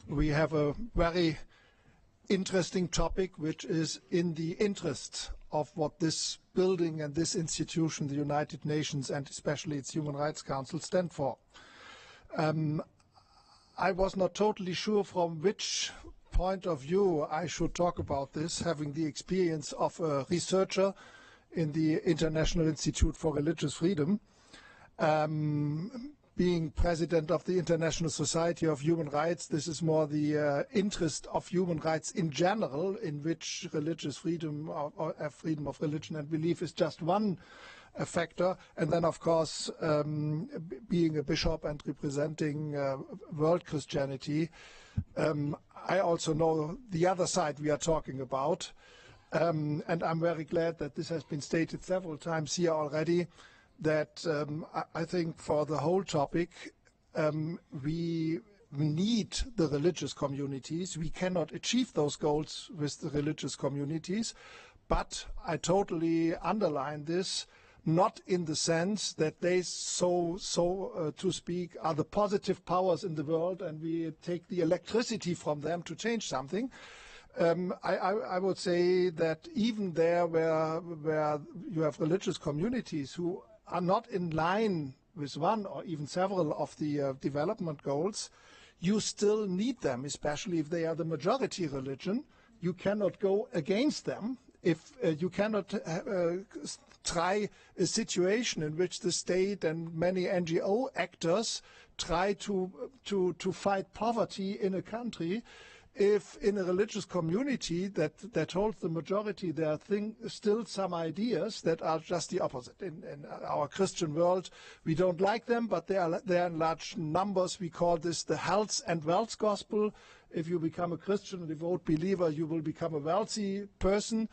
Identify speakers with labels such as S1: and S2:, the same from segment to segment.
S1: we have a very interesting topic which is in the interest of what this building and this institution, the United Nations, and especially its Human Rights Council, stand for. I was not totally sure from which point of view I should talk about this, having the experience of a researcher in the International Institute for Religious Freedom, being president of the International Society of Human Rights. This is more the interest of human rights in general, in which religious freedom or freedom of religion and belief is just one factor. And then, of course, being a bishop and representing world Christianity, I also know the other side we are talking about. And I'm very glad that this has been stated several times here already, that I think for the whole topic, we need the religious communities. We cannot achieve those goals with the religious communities, but I totally underline this, not in the sense that they to speak, are the positive powers in the world and we take the electricity from them to change something. I would say that even there where you have religious communities who are not in line with one or even several of the development goals, you still need them, especially if they are the majority religion. You cannot go against them. If you cannot try a situation in which the state and many NGO actors try to fight poverty in a country, if in a religious community that holds the majority, there are still some ideas that are just the opposite. In our Christian world, we don't like them, but they are in large numbers. We call this the health and wealth gospel. If you become a Christian, a devout believer, you will become a wealthy person.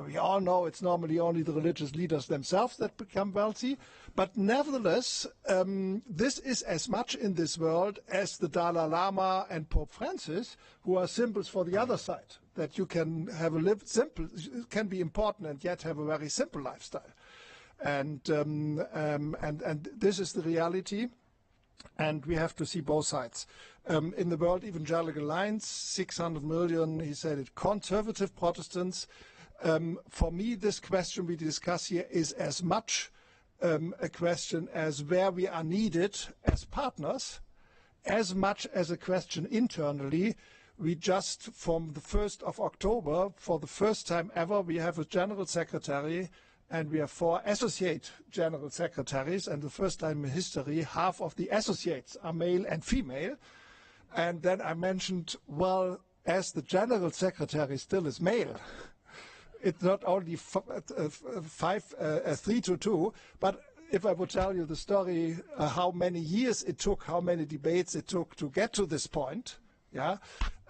S1: We all know it's normally only the religious leaders themselves that become wealthy. But nevertheless, this is as much in this world as the Dalai Lama and Pope Francis, who are symbols for the other side, that you can have simple, can be important and yet have a very simple lifestyle. And this is the reality. And we have to see both sides. In the World Evangelical Alliance, 600 million, he said it, conservative Protestants. For me, this question we discuss here is as much a question as where we are needed as partners, as much as a question internally. We just, from the 1st of October, for the first time ever, we have a General Secretary and we have 4 associate general secretaries, and the first time in history, half of the associates are male and female. And then I mentioned, well, as the general secretary still is male, it's not only 3-2, but if I would tell you the story, how many years it took, how many debates it took to get to this point, yeah,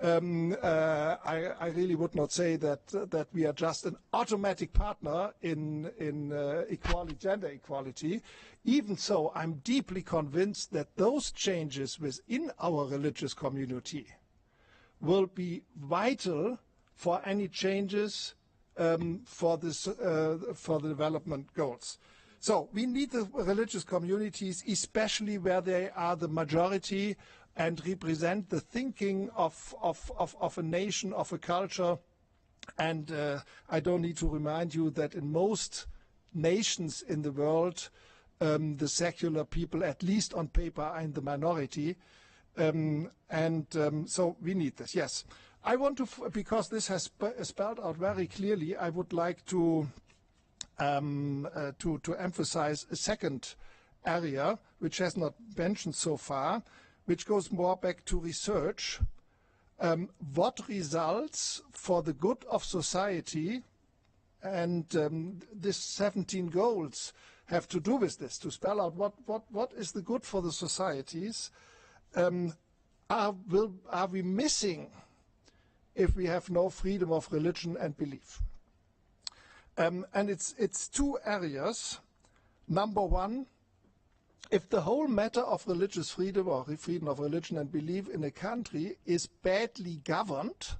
S1: I really would not say that we are just an automatic partner in equality, gender equality. Even so, I'm deeply convinced that those changes within our religious community will be vital for any changes for the development goals. So we need the religious communities, especially where they are the majority and represent the thinking of a nation, of a culture. And I don't need to remind you that in most nations in the world, the secular people, at least on paper, are in the minority. So we need this, yes. I want to, because this has spelled out very clearly, I would like to emphasize a second area, which has not mentioned so far, which goes more back to research. What results for the good of society, and these 17 goals have to do with this, to spell out what is the good for the societies, are we missing if we have no freedom of religion and belief? And it's 2 areas. Number one, if the whole matter of religious freedom or freedom of religion and belief in a country is badly governed,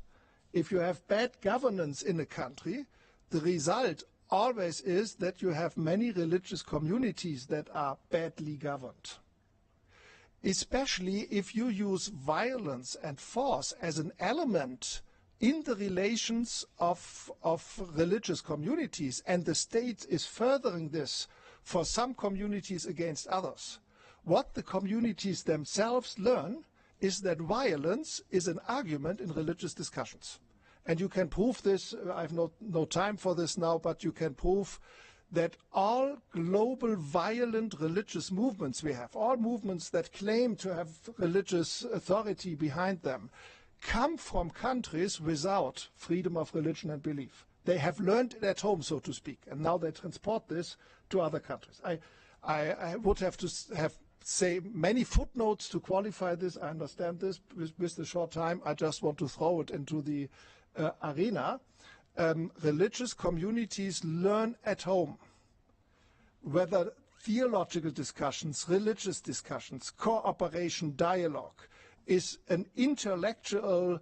S1: if you have bad governance in a country, the result always is that you have many religious communities that are badly governed. especially if you use violence and force as an element in the relations of religious communities, and the state is furthering this for some communities against others. What the communities themselves learn is that violence is an argument in religious discussions. And you can prove this, I have no time for this now, but you can prove that all global violent religious movements we have, all movements that claim to have religious authority behind them, come from countries without freedom of religion and belief. They have learned it at home, so to speak, and now they transport this to other countries. I would have to say many footnotes to qualify this. I understand this. With the short time, I just want to throw it into the arena. Religious communities learn at home whether theological discussions, religious discussions, cooperation, dialogue is an intellectual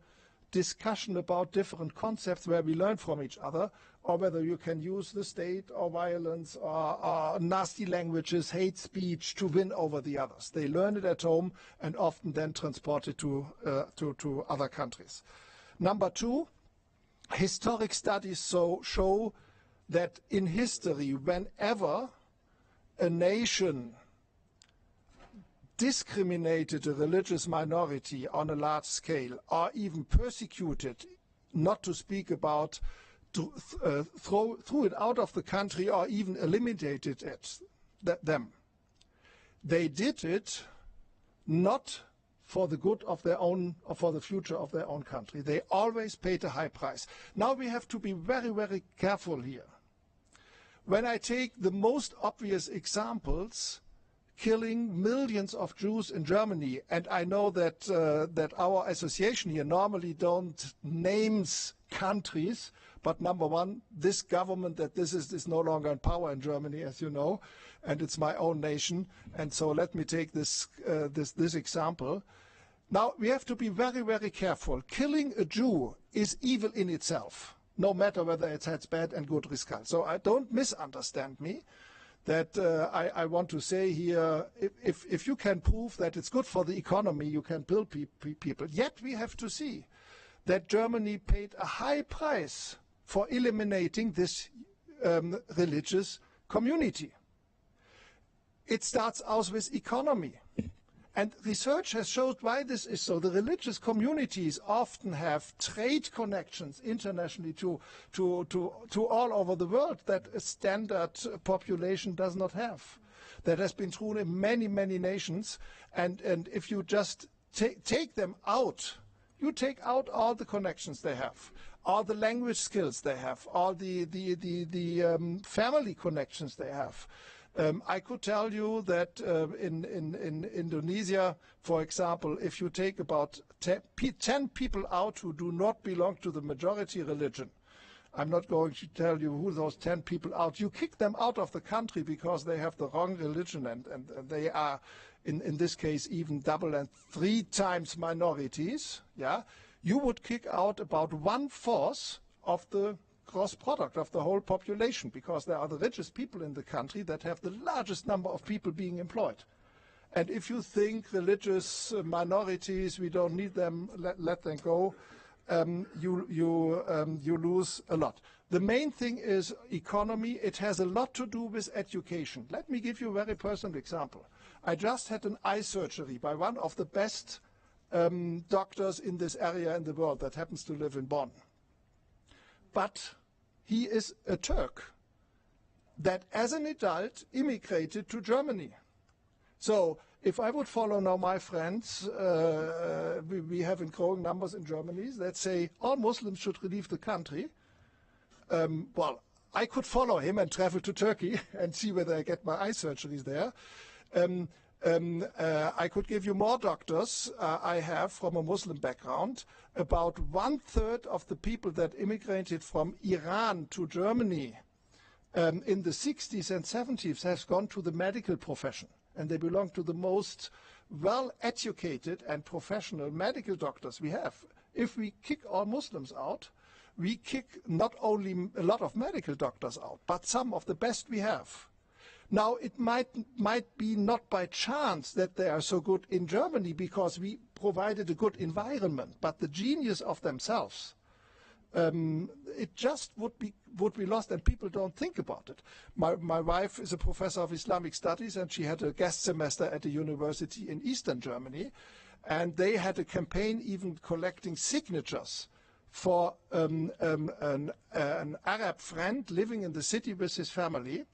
S1: discussion about different concepts where we learn from each other, or whether you can use the state or violence or nasty languages, hate speech to win over the others. They learn it at home and often then transport it to other countries. Number two, historic studies show that in history, whenever a nation discriminated a religious minority on a large scale, or even persecuted, not to speak about threw it out of the country or even eliminated them. They did it not for the good of their own or for the future of their own country. They always paid a high price. Now we have to be very, very careful here. When I take the most obvious examples, killing millions of Jews in Germany, and I know that that our association here normally don't names countries, but number one, this government that this is no longer in power in Germany, as you know, and it's my own nation, and so let me take this this example. Now we have to be very, very careful. Killing a Jew is evil in itself, no matter whether it has bad and good results. So I don't misunderstand me. That I want to say here, if you can prove that it's good for the economy, you can build people. Yet we have to see that Germany paid a high price for eliminating this religious community. It starts out with economy. And research has showed why this is so. The religious communities often have trade connections internationally to all over the world that a standard population does not have. That has been true in many, many nations. And if you just take them out, you take out all the connections they have, all the language skills they have, all the family connections they have. I could tell you that in Indonesia, for example, if you take about 10 people out who do not belong to the majority religion, I'm not going to tell you who those 10 people out, you kick them out of the country because they have the wrong religion and they are, in this case, even double and 3 times minorities, yeah, you would kick out about 1/4 of the gross product of the whole population, because there are the richest people in the country that have the largest number of people being employed. And if you think religious minorities, we don't need them, let them go, you lose a lot. The main thing is economy. It has a lot to do with education. Let me give you a very personal example. I just had an eye surgery by one of the best doctors in this area in the world that happens to live in Bonn. But he is a Turk that as an adult immigrated to Germany. So if I would follow now my friends, we have in growing numbers in Germany that say all Muslims should leave the country. Well, I could follow him and travel to Turkey and see whether I get my eye surgeries there. I could give you more doctors I have from a Muslim background. About 1/3 of the people that immigrated from Iran to Germany in the 60s and 70s has gone to the medical profession. And they belong to the most well-educated and professional medical doctors we have. If we kick all Muslims out, we kick not only a lot of medical doctors out, but some of the best we have. Now, it might be not by chance that they are so good in Germany because we provided a good environment, but the genius of themselves, it just would be lost, and people don't think about it. My wife is a professor of Islamic studies, and she had a guest semester at a university in Eastern Germany, and they had a campaign even collecting signatures for an Arab friend living in the city with his family.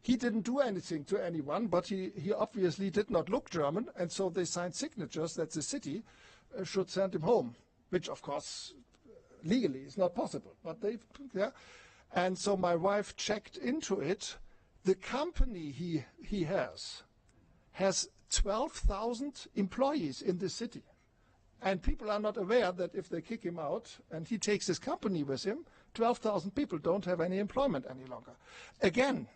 S1: He didn't do anything to anyone, but he obviously did not look German, and so they signed signatures that the city should send him home, which of course legally is not possible. But yeah. And so my wife checked into it. The company he has 12,000 employees in the city. And people are not aware that if they kick him out and he takes his company with him, 12,000 people don't have any employment any longer. Again,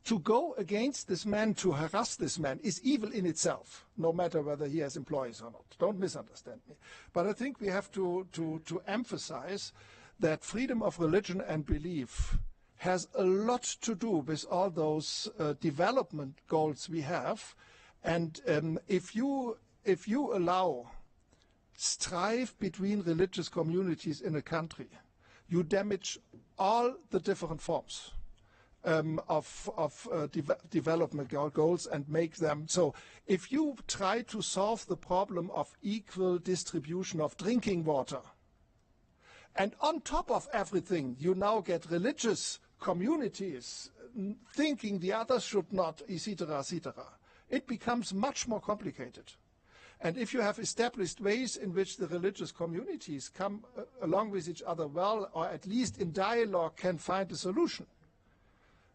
S1: to go against this man, to harass this man, is evil in itself, no matter whether he has employees or not. Don't misunderstand me. But I think we have to emphasize that freedom of religion and belief has a lot to do with all those development goals we have. And if you allow strife between religious communities in a country, you damage all the different forms of development goals and make them. So if you try to solve the problem of equal distribution of drinking water, and on top of everything, you now get religious communities thinking the others should not, etc., etc., it becomes much more complicated. And if you have established ways in which the religious communities come along with each other well, or at least in dialogue can find a solution,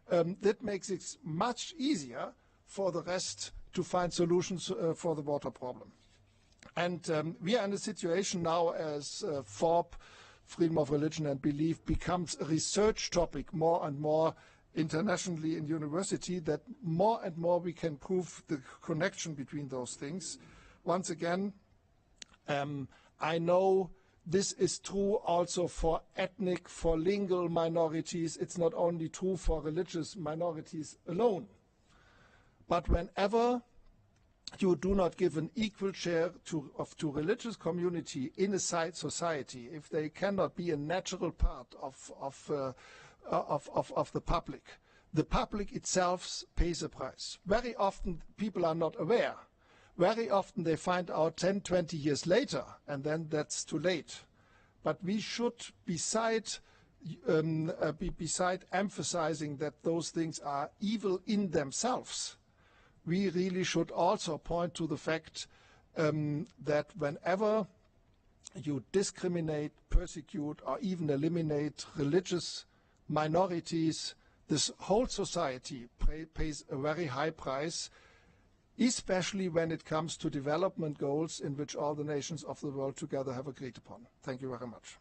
S1: that makes it much easier for the rest to find solutions for the water problem. And we are in a situation now as FORB, freedom of religion and belief, becomes a research topic more and more internationally in university, that more and more we can prove the connection between those things. Once again, I know this is true also for ethnic, for lingual minorities. It's not only true for religious minorities alone. But whenever you do not give an equal share to religious community in a society, if they cannot be a natural part of the public itself pays a price. Very often people are not aware. Very often they find out 10, 20 years later, and then that's too late. But we should, beside emphasizing that those things are evil in themselves, we really should also point to the fact that whenever you discriminate, persecute, or even eliminate religious minorities, this whole society pays a very high price, especially when it comes to development goals in which all the nations of the world together have agreed upon. Thank you very much.